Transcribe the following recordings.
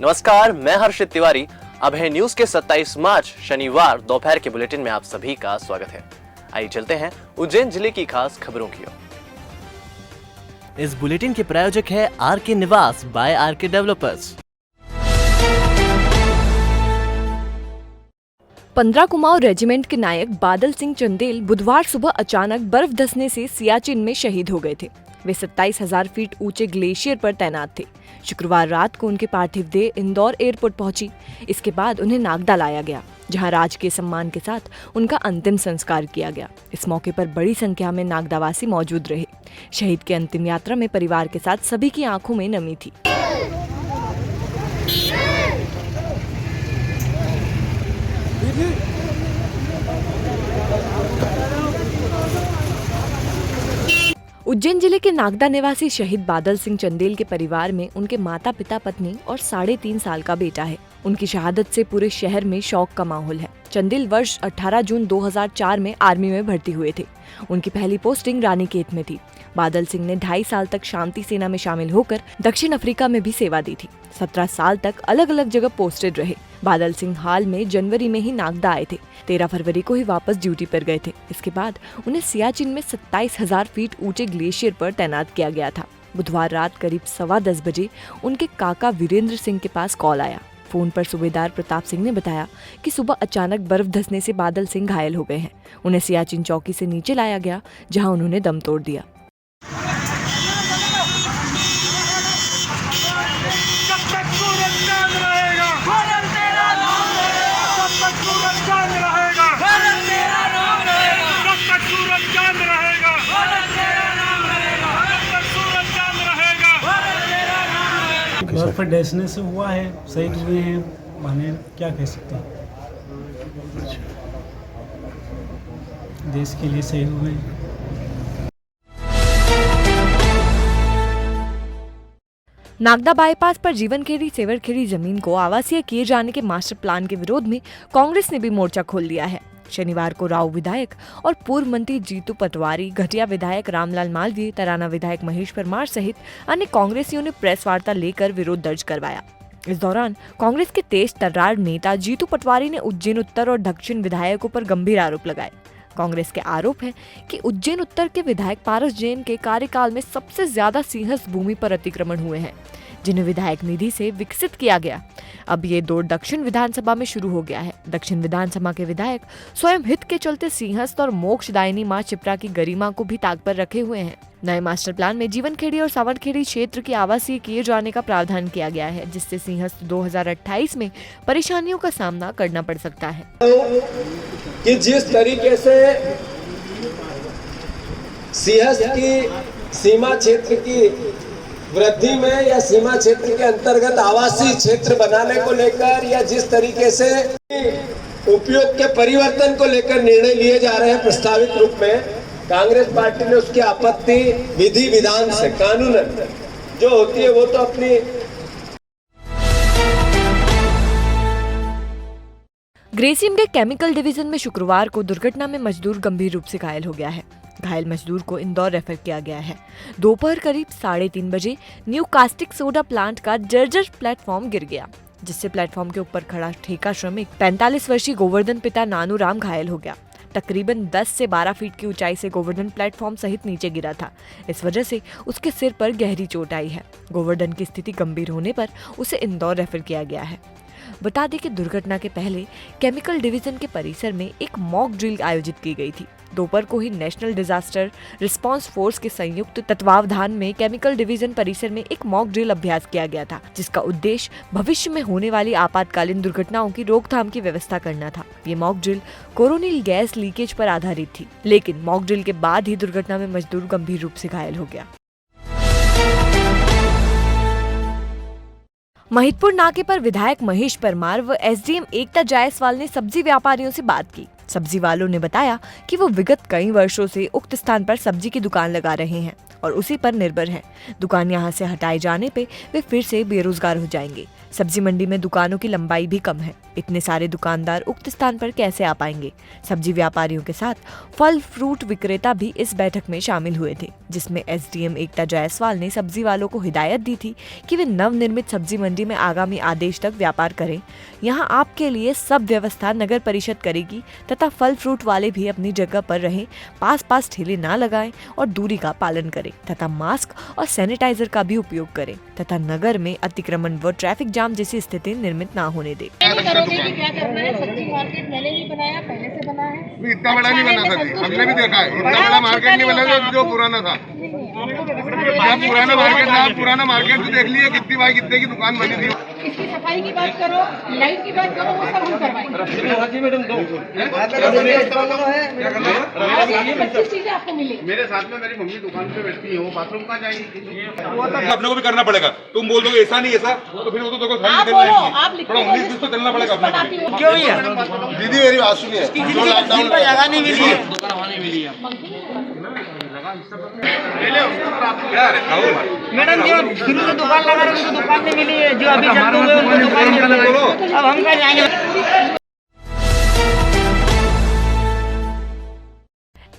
नमस्कार, मैं हर्षित तिवारी। अब है न्यूज के 27 मार्च शनिवार दोपहर के बुलेटिन में आप सभी का स्वागत है। आइए चलते हैं उज्जैन जिले की खास खबरों की ओर। इस बुलेटिन के प्रायोजक है आरके निवास bye R K developers. 15 Kumaon regiment के नायक बादल सिंह चंदेल बुधवार सुबह अचानक बर्फ धंसने से सियाचिन में शहीद हो गए थे। वे 27,000 फीट ऊंचे ग्लेशियर पर तैनात थे। शुक्रवार रात को उनके पार्थिव देह इंदौर एयरपोर्ट पहुंची। इसके बाद उन्हें नागदा लाया गया, जहां राजकीय सम्मान के साथ उनका अंतिम संस्कार किया गया। इस मौके पर बड़ी संख्या में नागदावासी मौजूद रहे। शहीद की अंतिम यात्रा में परिवार के साथ सभी की आंखों में नमी थी। उज्जैन जिले के नागदा निवासी शहीद बादल सिंह चंदेल के परिवार में उनके माता पिता, पत्नी और 3.5 साल का बेटा है। उनकी शहादत से पूरे शहर में शौक का माहौल है। चंदेल वर्ष 18 जून 2004 में आर्मी में भर्ती हुए थे। उनकी पहली पोस्टिंग रानीखेत में थी। बादल सिंह ने 2.5 साल तक शांति सेना में शामिल होकर दक्षिण अफ्रीका में भी सेवा दी थी। 17 साल तक अलग अलग जगह पोस्टेड रहे। बादल सिंह हाल में जनवरी में ही नागदा आए थे। 13 फरवरी को ही वापस ड्यूटी पर गए थे। इसके बाद उन्हें सियाचिन में 27,000 फीट ऊंचे ग्लेशियर पर तैनात किया गया था। बुधवार रात करीब 10:15 बजे उनके काका वीरेंद्र सिंह के पास कॉल आया। फोन पर सूबेदार प्रताप सिंह ने बताया कि सुबह अचानक बर्फ धंसने से बादल सिंह घायल हो गए हैं। उन्हें सियाचिन चौकी से नीचे लाया गया, जहां उन्होंने दम तोड़ दिया। बर्फ डसने से हुआ है, शहीद हुए हैं, माने क्या कह सकते हैं। देश के लिए शहीद हुए हैं। नागदा बाईपास पर जीवनखेड़ी सेवरखेड़ी जमीन को आवासीय किए जाने के मास्टर प्लान के विरोध में कांग्रेस ने भी मोर्चा खोल दिया है। शनिवार को राव विधायक और पूर्व मंत्री जीतू पटवारी, घटिया विधायक रामलाल मालवीय, तराना विधायक महेश परमार सहित अन्य कांग्रेसियों ने प्रेस वार्ता लेकर विरोध दर्ज करवाया। इस दौरान कांग्रेस के तेज तर्रार नेता जीतू पटवारी ने उज्जैन उत्तर और दक्षिण विधायकों पर गंभीर आरोप लगाए। कांग्रेस के आरोप है कि उज्जैन उत्तर के विधायक पारस जैन के कार्यकाल में सबसे ज्यादा सिंहस्थ भूमि पर अतिक्रमण हुए हैं, जिन्हें विधायक निधि से विकसित किया गया। अब ये दौर दक्षिण विधानसभा में शुरू हो गया है। दक्षिण विधानसभा के विधायक स्वयं हित के चलते सिंहस्थ और मोक्षदायिनी मां चिपरा की गरिमा को भी ताक पर रखे हुए हैं। नए मास्टर प्लान में जीवनखेड़ी और सावरखेड़ी क्षेत्र की आवासीय किए जाने का प्रावधान किया गया है, जिससे सिंहस्थ 2028 में परेशानियों का सामना करना पड़ सकता है। कि जिस तरीके से सिंहस्थ की सीमा क्षेत्र की वृद्धि में या सीमा क्षेत्र के अंतर्गत आवासीय क्षेत्र बनाने को लेकर या जिस तरीके से उपयोग के परिवर्तन को लेकर निर्णय लिए जा रहे हैं प्रस्तावित रूप में, कांग्रेस पार्टी ने उसकी आपत्ति विधि विधान से, कानून जो होती है वो तो अपनी। ग्रेसिम के केमिकल डिवीजन में शुक्रवार को दुर्घटना में मजदूर गंभीर रूप से घायल हो गया है। घायल मजदूर को इंदौर रेफर किया गया है। दोपहर करीब 3:30 बजे न्यू कास्टिक सोडा प्लांट का जर्जर प्लेटफॉर्म गिर गया, जिससे प्लेटफॉर्म के ऊपर खड़ा ठेका श्रमिक 45 वर्षीय गोवर्धन पिता नानू राम घायल हो गया। तकरीबन 10 से 12 फीट की ऊंचाई से गोवर्धन प्लेटफॉर्म सहित नीचे गिरा था। इस वजह से उसके सिर पर गहरी चोट आई है। गोवर्धन की स्थिति गंभीर होने पर उसे इंदौर रेफर किया गया है। बता दें कि दुर्घटना के पहले केमिकल डिवीजन के परिसर में एक मॉक ड्रिल आयोजित की गई थी। दोपहर को ही नेशनल डिजास्टर रिस्पांस फोर्स के संयुक्त तत्वावधान में केमिकल डिवीजन परिसर में एक मॉक ड्रिल अभ्यास किया गया था, जिसका उद्देश्य भविष्य में होने वाली आपातकालीन दुर्घटनाओं की रोकथाम की व्यवस्था करना था। ये mock drill Coronil gas leakage पर आधारित थी, लेकिन मॉक ड्रिल के बाद ही दुर्घटना में मजदूर गंभीर रूप से घायल हो गया। महिदपुर नाके पर विधायक महेश परमार व एसडीएम एकता जायसवाल ने सब्जी व्यापारियों से बात की। सब्जी वालों ने बताया कि वो विगत कई वर्षों से उक्त स्थान पर सब्जी की दुकान लगा रहे हैं और उसी पर निर्भर हैं। दुकान यहां से हटाए जाने पे वे फिर से बेरोजगार हो जाएंगे। सब्जी मंडी में दुकानों की लंबाई भी कम है। इतने सारे दुकानदार उक्त स्थान पर कैसे आ पाएंगे? सब्जी व्यापारियों के साथ फल फ्रूट विक्रेता भी इस बैठक में शामिल हुए थे, जिसमें एसडीएम एकता जायसवाल ने सब्जी वालों को हिदायत दी थी कि वे नवनिर्मित सब्जी मंडी में आगामी आदेश तक व्यापार करें। यहाँ आपके लिए सब व्यवस्था नगर परिषद करेगी तथा फल फ्रूट वाले भी अपनी जगह पर रहें, पास ठेले ना लगाएं और दूरी का पालन करें तथा मास्क और सैनिटाइजर का भी उपयोग करें तथा नगर में अतिक्रमण व ट्रैफिक जाम जैसी स्थिति निर्मित ना होने दें। करोगे कि क्या करना है? सब्जी मार्केट मैंने नहीं बनाया, पहले से बना है। इतना बड़ा नहीं बना था, हमने भी देखा है। इतना बड़ा मार्केट नहीं बना था जो पुराना था। पुराना मार्केट तो देख लिए कितनी बाई कितने की दुकान बनी थी। इसकी सफाई की बात करो, लाइट की बात करो, वो सब हम करवाएंगे। 25 चीजें आपको मिलेगी। मेरे साथ में मेरी मम्मी दुकान पे बैठती है, वो बाथरूम कहाँ जाएगी? अपने को भी करना पड़ेगा। तुम बोल दोगे ऐसा नहीं ऐसा, तो फिर वो तो थोड़ा 19 तो चलना पड़ेगा अपने। क्यों दीदी मेरी बात सुनिए, जो लॉकडाउन में जगह नहीं मिली है, मैडम जो शुरू से दुकान लगा रहे उनको दुकान नहीं मिली है, जो अभी चलते हुए उनको दुकान मिल रही है। अब हम कहाँ जाएंगे?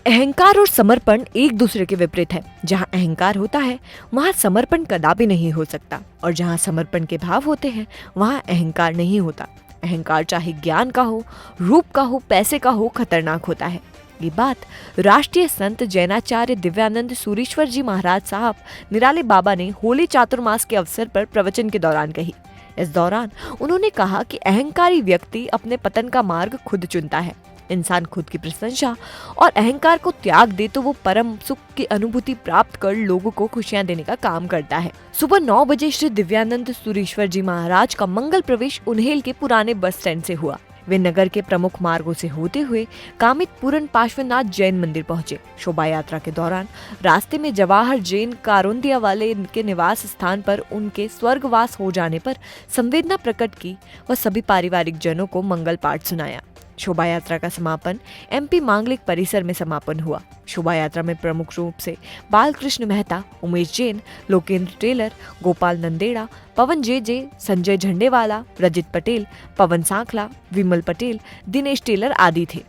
अहंकार और समर्पण एक दूसरे के विपरीत है। जहाँ अहंकार होता है वहाँ समर्पण कदापि नहीं हो सकता और जहाँ समर्पण के भाव होते हैं वहाँ अहंकार नहीं होता। अहंकार चाहे ज्ञान का हो, रूप का हो, पैसे का हो, खतरनाक होता है। ये बात राष्ट्रीय संत जैनाचार्य दिव्यानंद सूरीश्वर जी महाराज साहब निराले बाबा ने होली चातुर्मास के अवसर पर प्रवचन के दौरान कही। इस दौरान उन्होंने कहा कि अहंकारी व्यक्ति अपने पतन का मार्ग खुद चुनता है। इंसान खुद की प्रशंसा और अहंकार को त्याग दे तो वो परम सुख की अनुभूति प्राप्त कर लोगों को खुशियां देने का काम करता है। सुबह 9 बजे श्री दिव्यानंद सूरीश्वर जी महाराज का मंगल प्रवेश उन्हेल के पुराने बस स्टैंड से हुआ। वे नगर के प्रमुख मार्गों से होते हुए कामित पूरन पार्श्वनाथ जैन मंदिर पहुंचे। शोभा यात्रा के दौरान रास्ते में जवाहर जैन कारोंदिया वाले के निवास स्थान पर उनके स्वर्गवास हो जाने पर संवेदना प्रकट की व सभी पारिवारिक जनों को मंगल पाठ सुनाया। शोभा यात्रा का समापन एमपी मांगलिक परिसर में समापन हुआ। शोभा यात्रा में प्रमुख रूप से बालकृष्ण मेहता, उमेश जैन, लोकेंद्र टेलर, गोपाल नंदेड़ा, पवन जे, संजय झंडेवाला, रजित पटेल, पवन सांखला, विमल पटेल, दिनेश टेलर आदि थे।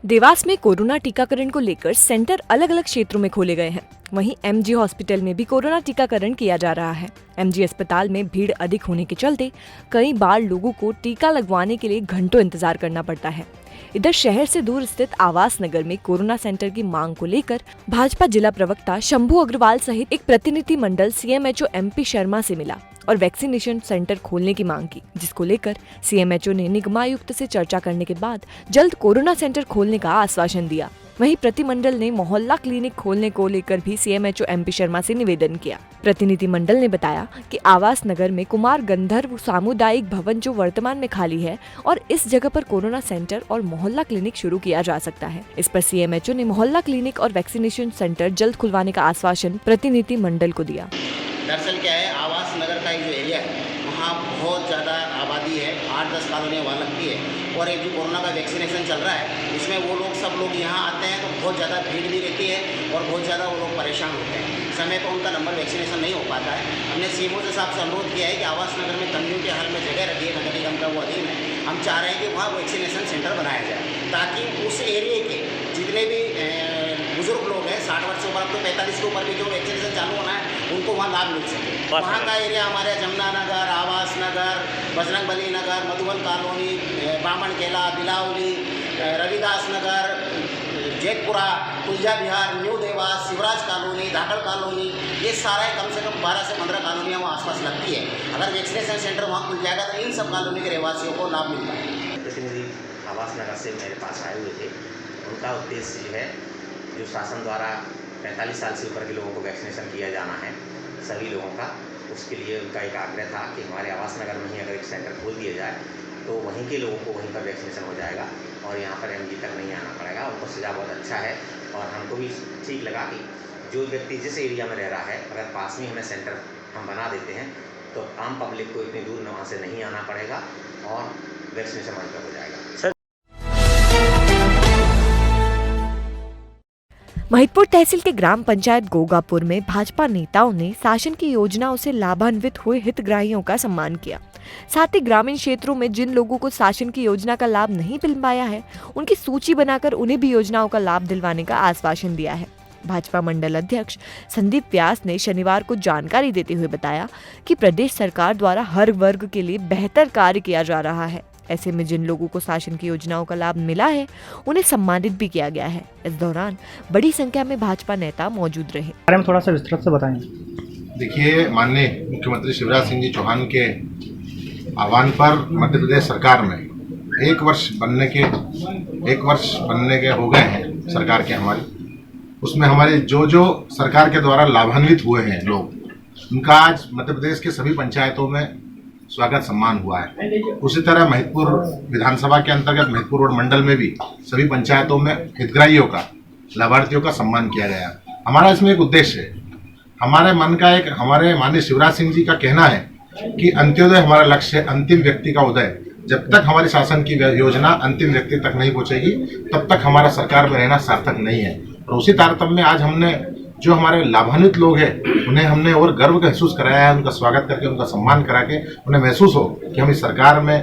देवास में कोरोना टीकाकरण को लेकर सेंटर अलग अलग क्षेत्रों में खोले गए हैं। वहीं एमजी हॉस्पिटल में भी कोरोना टीकाकरण किया जा रहा है। एमजी अस्पताल में भीड़ अधिक होने के चलते कई बार लोगों को टीका लगवाने के लिए घंटों इंतजार करना पड़ता है। इधर शहर से दूर स्थित आवास नगर में कोरोना सेंटर की मांग को लेकर भाजपा जिला प्रवक्ता शंभू अग्रवाल सहित एक प्रतिनिधि मंडल सीएमएचओ एमपी शर्मा से मिला और वैक्सीनेशन सेंटर खोलने की मांग की, जिसको लेकर सीएमएचओ ने निगमायुक्त से चर्चा करने के बाद जल्द कोरोना सेंटर खोलने का आश्वासन दिया। वहीं प्रतिमंडल ने मोहल्ला क्लिनिक खोलने को लेकर भी सीएमएचओ एमपी शर्मा से निवेदन किया। प्रतिनिधि मंडल ने बताया कि आवास नगर में कुमार गंधर्व सामुदायिक भवन जो वर्तमान में खाली है और इस जगह पर कोरोना सेंटर और मोहल्ला क्लिनिक शुरू किया जा सकता है। इस पर सीएमएचओ ने मोहल्ला क्लिनिक और वैक्सीनेशन सेंटर जल्द खुलवाने का आश्वासन प्रतिनिधि मंडल को दिया। दरअसल क्या है, आवास नगर का जो एरिया है वहाँ बहुत ज़्यादा आबादी है, 8-10 कॉलोनियाँ वहाँ लगती है और एक जो कोरोना का वैक्सीनेशन चल रहा है इसमें वो लोग सब लोग यहाँ आते हैं तो बहुत ज़्यादा भीड़ भी रहती है और बहुत ज़्यादा वो लोग परेशान होते हैं। समय पर उनका नंबर वैक्सीनेशन नहीं हो पाता है। हमने सीएमओ से साहब से अनुरोध किया है कि आवास नगर में कम्युनिटी हॉल में जगह रखी है, नगर निगम का वो अधीन है। हम चाह रहे हैं कि वहाँ वैक्सीनेशन सेंटर बनाया जाए ताकि उस एरिए के जितने भी बुजुर्ग लोग हैं 60 वर्ष से ऊपर, अब तो 45 के ऊपर भी जो वैक्सीनेशन चालू होना है उनको वहाँ लाभ मिल सके। वहाँ का एरिया हमारे जमुना नगर, आवास नगर, बजरंगबली नगर, मधुबन कॉलोनी, बामन केला, बिलावली, रविदास नगर, जेतपुरा, तुलजा विहार, न्यू देवास, शिवराज कॉलोनी, धाकड़ कॉलोनी, ये सारा कम से कम 12 से 15 कॉलोनियाँ वहाँ आसपास लगती है। अगर वैक्सीनेशन सेंटर वहाँ खुल जाएगा तो इन सब कॉलोनी के रहवासियों को लाभ मिलता है। प्रतिनिधि आवास नगर से मेरे पास आए हुए थे। उनका उद्देश्य जो है, जो शासन द्वारा 45 साल से ऊपर के लोगों को वैक्सीनेशन किया जाना है सभी लोगों का, उसके लिए उनका एक आग्रह था कि हमारे आवास नगर में ही अगर एक सेंटर खोल दिया जाए तो वहीं के लोगों को वहीं पर वैक्सीनेशन हो जाएगा और यहाँ पर एमजी तक नहीं आना पड़ेगा। उनको सुझाव बहुत अच्छा है और हमको भी ठीक लगा कि जो व्यक्ति जिस एरिया में रह रहा है अगर पास में हमें सेंटर हम बना देते हैं तो आम पब्लिक को इतनी दूर वहाँ से नहीं आना पड़ेगा और वैक्सीनेशन वहीं पर हो जाएगा। महिदपुर तहसील के ग्राम पंचायत गोगापुर में भाजपा नेताओं ने शासन की योजनाओं से लाभान्वित हुए हितग्राहियों का सम्मान किया। साथ ही ग्रामीण क्षेत्रों में जिन लोगों को शासन की योजना का लाभ नहीं मिल पाया है, उनकी सूची बनाकर उन्हें भी योजनाओं का लाभ दिलवाने का आश्वासन दिया है। भाजपा मंडल अध्यक्ष संदीप व्यास ने शनिवार को जानकारी देते हुए बताया कि प्रदेश सरकार द्वारा हर वर्ग के लिए बेहतर कार्य किया जा रहा है। ऐसे में जिन लोगों को शासन की योजनाओं का लाभ मिला है, उन्हें सम्मानित भी किया गया है। इस दौरान बड़ी संख्या में भाजपा नेता मौजूद रहे। बारे में थोड़ा सा विस्तृत से बताएं। देखिए, माननीय मुख्यमंत्री शिवराज सिंह जी चौहान के आह्वान पर मध्य प्रदेश सरकार में एक वर्ष बनने के हो गए हैं सरकार के हमारी। उसमें हमारे जो सरकार के द्वारा लाभान्वित हुए हैं लोग, उनका आज मध्य प्रदेश के सभी पंचायतों में स्वागत सम्मान हुआ है। उसी तरह महिदपुर विधानसभा के अंतर्गत महिदपुर रोड मंडल में भी सभी पंचायतों में हितग्राहियों का, लाभार्थियों का सम्मान किया गया। हमारा इसमें एक उद्देश्य है, हमारे मन का एक, हमारे माननीय शिवराज सिंह जी का कहना है कि अंत्योदय हमारा लक्ष्य है, अंतिम व्यक्ति का उदय। जब तक हमारी शासन की योजना अंतिम व्यक्ति तक नहीं पहुंचेगी, तब तक हमारा सरकार में रहना सार्थक नहीं है। और उसी तारतम्य में आज हमने जो हमारे लाभान्वित लोग हैं, उन्हें हमने और गर्व महसूस कराया है, उनका स्वागत करके, उनका सम्मान करा के उन्हें महसूस हो कि हम इस सरकार में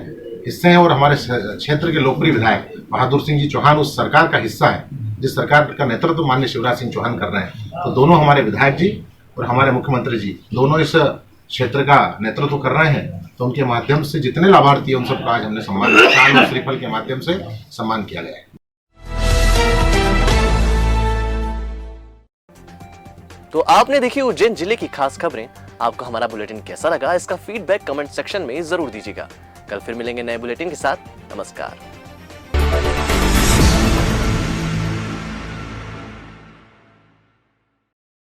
हिस्से हैं और हमारे क्षेत्र के लोकप्रिय विधायक बहादुर सिंह जी चौहान उस सरकार का हिस्सा है जिस सरकार का नेतृत्व माननीय शिवराज सिंह चौहान कर रहे हैं। तो दोनों हमारे विधायक जी और हमारे मुख्यमंत्री जी दोनों इस क्षेत्र का नेतृत्व कर रहे हैं। तो उनके माध्यम से जितने लाभार्थी हैं उन सबका आज हमने सम्मान श्रीफल के माध्यम से सम्मान किया गया है। तो आपने देखी उज्जैन जिले की खास खबरें। आपको हमारा बुलेटिन कैसा लगा, इसका फीडबैक कमेंट सेक्शन में जरूर दीजिएगा। कल फिर मिलेंगे नए बुलेटिन के साथ। नमस्कार।